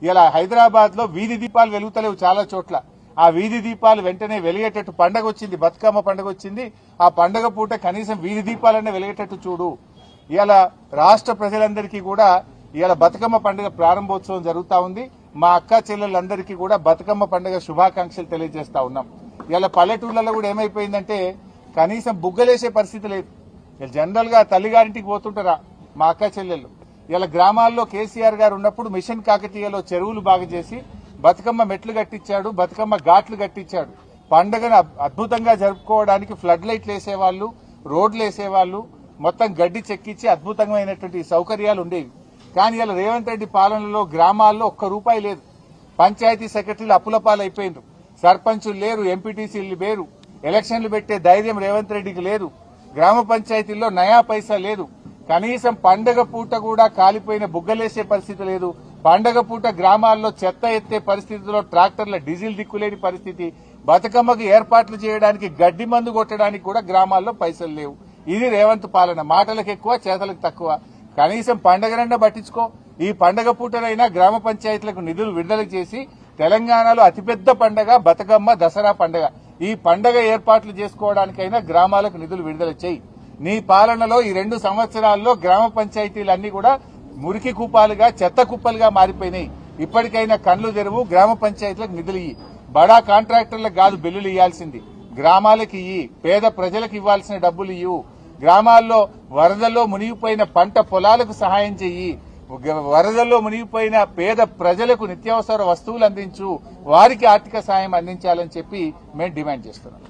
ఇలా హైదరాబాద్ లో వీధి దీపాలు వెలుగుతలేవు చాలా చోట్ల. ఆ వీధి దీపాలు వెంటనే వెలిగేటట్టు పండగ వచ్చింది, బతుకమ్మ పండుగ వచ్చింది. ఆ పండగ పూట కనీసం వీధి దీపాలనే వెలిగేటట్టు చూడు. ఇలా రాష్ట్ర ప్రజలందరికీ కూడా ఇలా బతుకమ్మ పండుగ ప్రారంభోత్సవం జరుగుతా ఉంది. మా అక్క చెల్లెలందరికీ కూడా బతుకమ్మ పండుగ శుభాకాంక్షలు తెలియజేస్తా ఉన్నాం. ఇలా పల్లెటూర్లలో కూడా ఏమైపోయిందంటే కనీసం బుగ్గలేసే పరిస్థితి లేదు. జనరల్ గా తల్లిగారింటికి పోతుంటారా మా అక్క చెల్లెళ్ళు. ఇలా గ్రామాల్లో కేసీఆర్ గారు ఉన్నప్పుడు మిషన్ కాకతీయలో చెరువులు బాగు చేసి బతుకమ్మ మెట్లు కట్టించాడు, బతుకమ్మ ఘాట్లు కట్టించాడు. పండుగను అద్భుతంగా జరుపుకోవడానికి ఫ్లడ్ లైట్లు వేసేవాళ్లు, రోడ్లు వేసేవాళ్లు, మొత్తం గడ్డి చెక్కించి అద్భుతమైనటువంటి సౌకర్యాలు ఉండేవి. కానీ ఇలా రేవంత్ రెడ్డి పాలనలో గ్రామాల్లో ఒక్క రూపాయి లేదు. పంచాయతీ సెక్రటరీలు అప్పులపాలైపోయిండ్రు, సర్పంచులు లేరు, ఎంపీటీసీలు లేరు, ఎలక్షన్లు పెట్టే ధైర్యం రేవంత్ రెడ్డికి లేదు. గ్రామ పంచాయతీల్లో నయా పైసా లేదు. కనీసం పండగ పూట కూడా కాలిపోయిన బుగ్గలేసే పరిస్థితి లేదు. పండగ పూట గ్రామాల్లో చెత్త ఎత్తే పరిస్థితిలో ట్రాక్టర్ల డీజిల్ దిక్కులేని పరిస్థితి. బతుకమ్మకు ఏర్పాట్లు చేయడానికి గడ్డి మందు కొట్టడానికి కూడా గ్రామాల్లో పైసలు లేవు. ఇది రేవంత్ పాలన. మాటలకు ఎక్కువ, చేతలకు తక్కువ. కనీసం పండగనన్నా పట్టించుకో. ఈ పండగ పూటనైనా గ్రామ పంచాయతీలకు నిధులు విడుదల చేసి తెలంగాణలో అతిపెద్ద పండగ బతుకమ్మ, దసరా పండగ. ఈ పండగ ఏర్పాట్లు చేసుకోవడానికైనా గ్రామాలకు నిధులు విడుదల చేయి. నీ పాలనలో ఈ 2 సంవత్సరాల్లో గ్రామ పంచాయతీలన్నీ కూడా మురికి కూపాలుగా, చెత్త కుప్పలుగా మారిపోయినాయి. ఇప్పటికైనా కళ్లు తెరువు, గ్రామ పంచాయతీలకు నిధులు ఇయ్యి. బడా కాంట్రాక్టర్లకు కాదు బిల్లులు ఇవ్వాల్సింది, గ్రామాలకు ఇయ్యి. పేద ప్రజలకు ఇవ్వాల్సిన డబ్బులు ఇవ్వు. గ్రామాల్లో వరదల్లో మునిగిపోయిన పంట పొలాలకు సహాయం చెయ్యి. వరదల్లో మునిగిపోయిన పేద ప్రజలకు నిత్యావసర వస్తువులు అందించు. వారికి ఆర్థిక సాయం అందించాలని చెప్పి మేము డిమాండ్ చేస్తున్నాం.